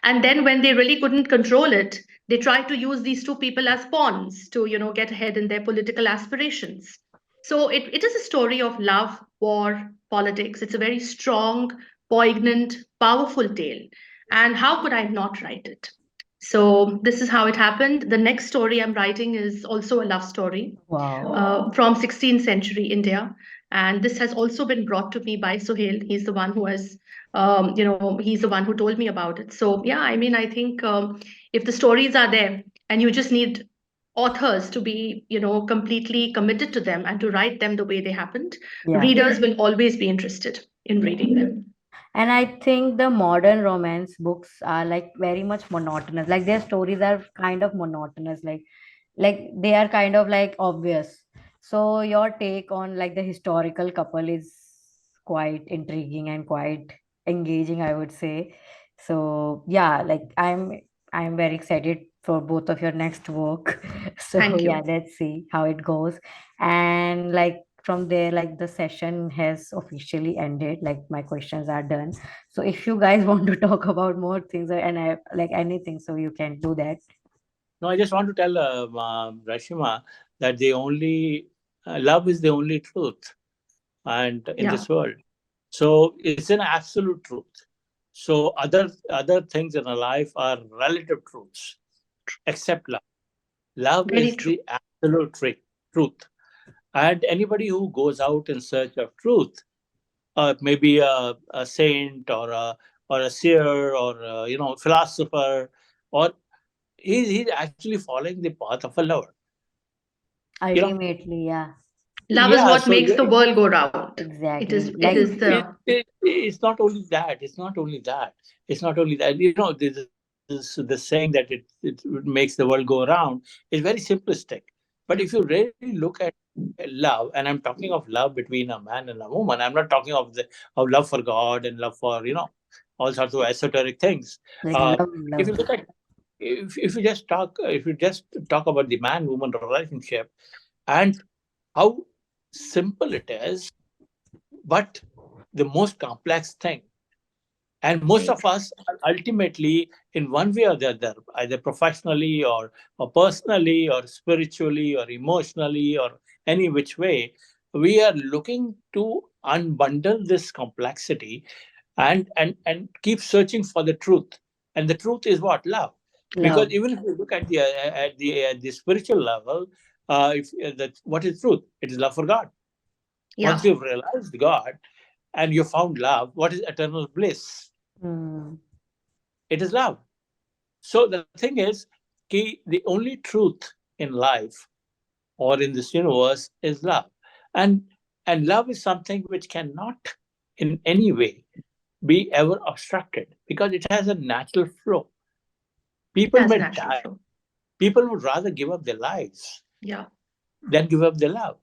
And then when they really couldn't control it, they tried to use these two people as pawns to, get ahead in their political aspirations. So it is a story of love, war, politics. It's a very strong, poignant, powerful tale. And how could I not write it? So this is how it happened. The next story I'm writing is also a love story Wow. from 16th century India. And this has also been brought to me by Sohail. He's the one who has, he's the one who told me about it. So, yeah, I mean, I think if the stories are there and you just need authors to be, completely committed to them and to write them the way they happened, Yeah. readers will always be interested in reading them. And I think the modern romance books are like very much monotonous. Like their stories are kind of monotonous. Like they are kind of like obvious. So your take on like the historical couple is quite intriguing and quite engaging, I would say. So yeah, like I'm very excited for both of your next work. So Thank yeah, you. let's see how it goes. And like from there, like the session has officially ended. Like my questions are done. So if you guys want to talk about more things and I like anything, so you can do that. No, I just want to tell Rashima that the only love is the only truth, and in Yeah, this world, so it's an absolute truth. So other things in our life are relative truths, except love. Love very is true. the absolute truth. And anybody who goes out in search of truth, maybe a saint or a seer or philosopher, or he's actually following the path of a lover. You know, Ultimately, yeah, Love is yeah. what So makes the world go round. It is exactly. it Like is the it's not only that. It's not only that. It's not only that. This the saying that it makes the world go around is very simplistic. But if you really look at love, and I'm talking of love between a man and a woman, I'm not talking of love for God and love for all sorts of esoteric things. like Uh, love, if love. you look at if you just talk about the man woman relationship and how simple it is, but the most complex thing. And most very of us are ultimately, in one way or the other, either professionally or personally or spiritually or emotionally or any which way, we are looking to unbundle this complexity and keep searching for the truth. And the truth is what? Love. Because Love. even if you look at the spiritual level, if that what is truth? It is love for God. Once Yeah, you've realized God and you found love, what is eternal bliss? Hmm. It is love. So the thing is, the only truth in life or in this universe is love. And and love is something which cannot in any way be ever obstructed because it has a natural flow. it People has may natural die. flow. People would rather give up their lives Yeah, than give up their love.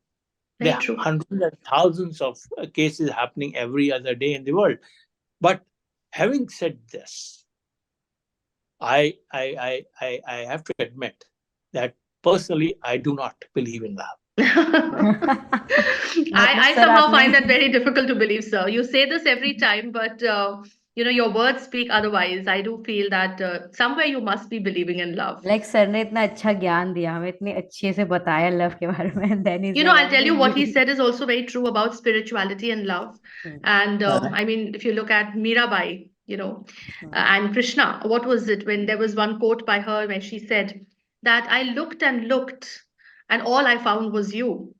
There very are true. hundreds and thousands of cases happening every other day in the world. But having said this, I have to admit that personally I do not believe in love. मतलब I sir somehow आपने find that very difficult to believe, sir. You say this every time, but your words speak otherwise. I do feel that somewhere you must be believing in love. Like sir ने इतना अच्छा ज्ञान दिया हमें इतने अच्छे से बताया लव के बारे में then is like I'll tell you what he obviously said is also very true about spirituality and love. And I mean, if you look at Mirabai, and Krishna, what was it when there was one quote by her where she said that I looked and looked, and all I found was you.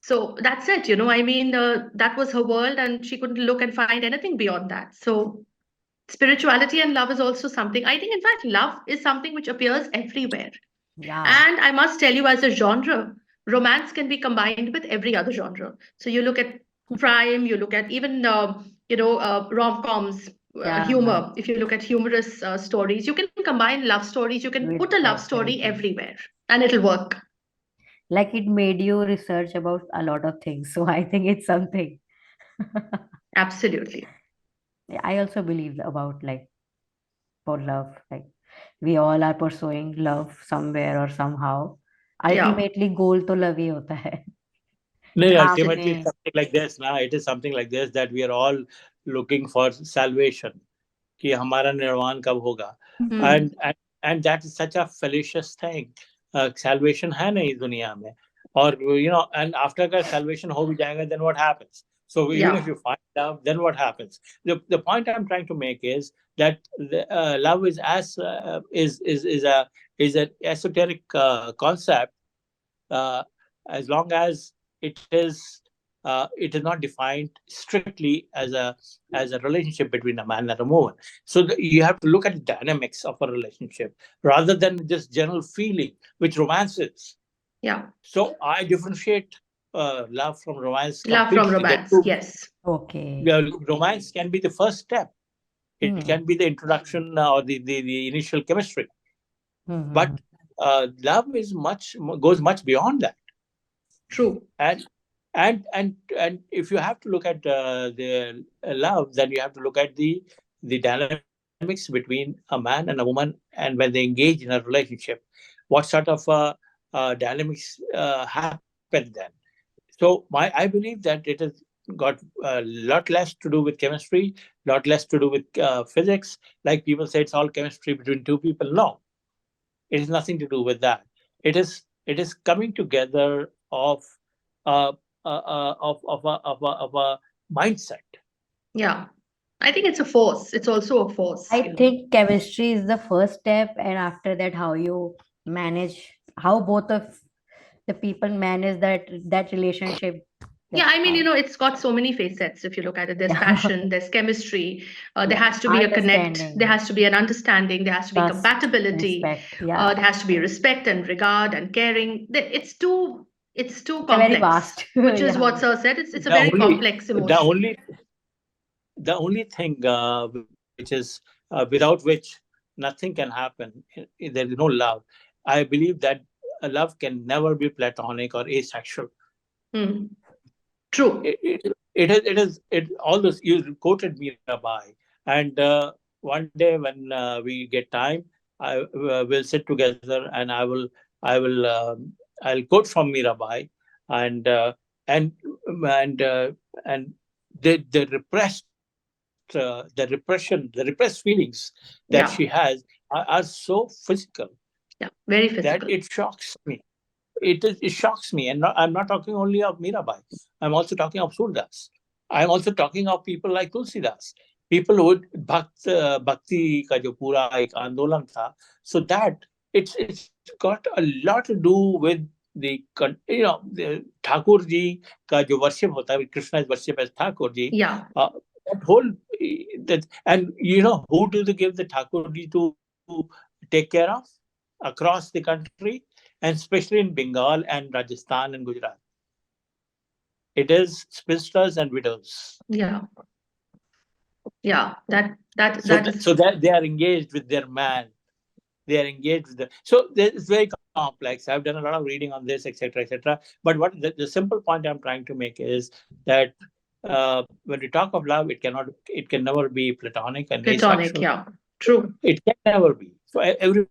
So that's it, I mean, that was her world, and she couldn't look and find anything beyond that. So spirituality and love is also something. I think, in fact, love is something which appears everywhere. या And I must tell you, as a genre, romance can be combined with every other genre. So you look at crime, you look at even, rom-coms, क्या बात humor. If you look at humorous stories, you can combine love stories. You can with put a love story everything everywhere, and it'll work. like it made you research about a lot of things so I think it's something Absolutely. I also believe about like for love like we all are pursuing love somewhere or somehow Yeah. ultimately goal तो love ही होता है No, काम Absolutely. ultimately, it's में something like this. Now, it is something like this that we are all looking for salvation. कि हमारा निर्वाण कब होगा? Hmm. And that is such a fallacious thing. Salvation है नहीं इस दुनिया में. और and after का salvation हो भी जाएगा, then what happens? So even if Yeah. you find love, then what happens? The point I'm trying to make is that love is as is an esoteric concept, uh, as long as it is not defined strictly as a relationship between a man and a woman. So you have to look at the dynamics of a relationship rather than just general feeling, which romance is. Yeah. So I differentiate love from romance Love from completely. The romance. two, Yes. okay romance can be the first step. It hmm. can be the introduction or the initial chemistry, Hmm. but love is goes much beyond that. True. And and and and if you have to look at the love, then you have to look at the dynamics between a man and a woman, and when they engage in a relationship, what sort of dynamics happen then. So I believe that it has got a lot less to do with chemistry, lot less to do with physics. Like people say, it's all chemistry between two people. No, it has nothing to do with that. It is coming together uh, of a mindset. Yeah. I think it's a force. It's also a force, I think chemistry is the first step and after that how you manage how both of the people manage that relationship Yeah, that's I mean, how it's got so many facets if you look at it. There's yeah passion, there's chemistry, there yeah has to be a connect, there understanding has to be an understanding, there has to be trust compatibility, respect yeah there has to be respect and regard and caring. It's too it's a very complex, vast which is yeah what Sir said. It's a The very only complex the emotion. only the only thing which is without which nothing can happen. There is no love. I believe that love can never be platonic or asexual. Hmm. True. It all this you quoted Mirabai, and one day when we get time, I will sit together and I'll quote from Mirabai, and and and the repression, the repressed feelings that she Yeah. has are so physical Yeah. Very that physical. it shocks me. It shocks me, and I'm not talking only of Mirabai. I'm also talking of Surdas. I'm also talking of people like Tulsidas, people who bhakti ka jo pura ek andolan tha. So that it's got a lot to do with the Thakur ji ka jo worship hota hai, Krishna is worship as Thakur ji. Yeah, That whole that and who do they give the Thakur ji to take care of across the country, and especially in Bengal and Rajasthan and Gujarat. It is spinsters and widows. yeah, yeah. So That is so that they are engaged with their man. They are engaged with the. So it's very complex. I've done a lot of reading on this, etc., etc. But what the simple point I'm trying to make is that when we talk of love, it can never be platonic and platonic. asexual. Yeah, true. It can never be. So everybody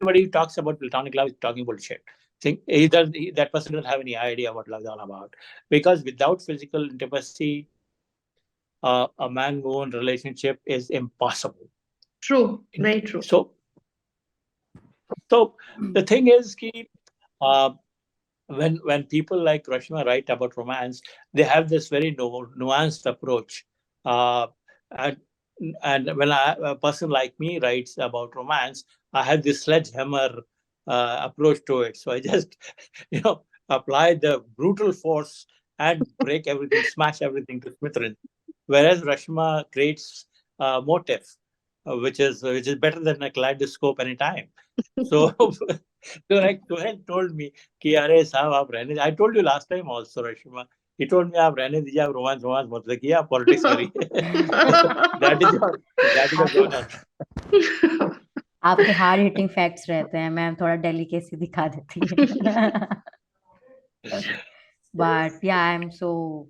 who talks about platonic love is talking bullshit. Think either that person doesn't have any idea what love is all about. Because without physical intimacy, a man-woman relationship is impossible. True. Very true. So, so the thing is, uh, when people like Rashima write about romance, they have this very nuanced approach. Uh, and and when a person like me writes about romance, I have this sledgehammer approach to it. So I just, apply the brutal force and break everything, smash everything to smithereens. Whereas Rashima creates a motif, which is better than a kaleidoscope anytime. So, so like Sohail told me कि अरे साहब आप रहने I told you last time also Rashima. He told me आप रहने दीजिए आप romance मत रखिए आप पॉलिटिक्स करिए. that is your that is your आपको genre. आपके हार्ड हिटिंग फैक्ट्स रहते हैं, मैम थोड़ा डेलिकेसी दिखा देती है. But yeah, I I'm so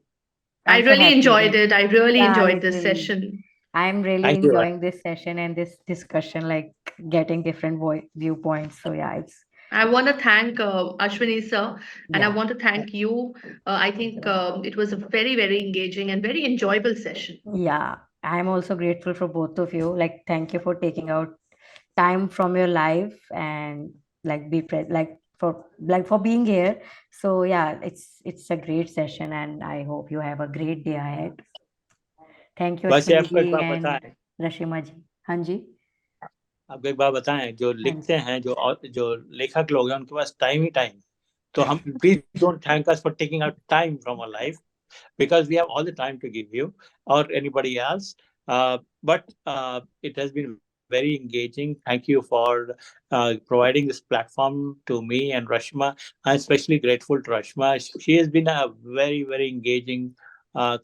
really happy enjoyed that, it. I really yeah, enjoyed this literally, session. I'm really Thank you. enjoying this session and this discussion, like getting different viewpoints. So yeah, it's I want to thank Ashwini sir, and I yeah. want to thank you. I think it was a very, very engaging and very enjoyable session. Yeah, I'm also grateful for both of you. Like, thank you for taking out time from your life and like for being here. So yeah, it's a great session, and I hope you have a great day ahead. Thank you, बस ये Ashwini आपको एक ji बात and बताएं. Rashima ji. Hanji, आपको एक बात बताएं जो लिखते Hanji. हैं जो लेखक लोग हैं उनके पास टाइम ही टाइम. तो हम please don't thank us for taking out time from our life because we have all the time to give you or anybody else. But it has been very engaging. Thank you for providing this platform to me and Rashma. I'm especially grateful to Rashma. She has been a very, very engaging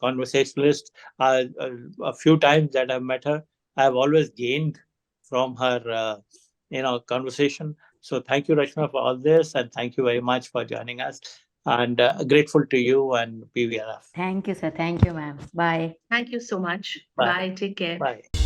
conversationalist. A few times that I've met her, I've always gained from her, conversation. So thank you, Rashma, for all this, and thank you very much for joining us. And grateful to you and PVLF. Thank you, sir. Thank you, ma'am. Bye. Thank you so much. Bye. Bye. Take care. Bye.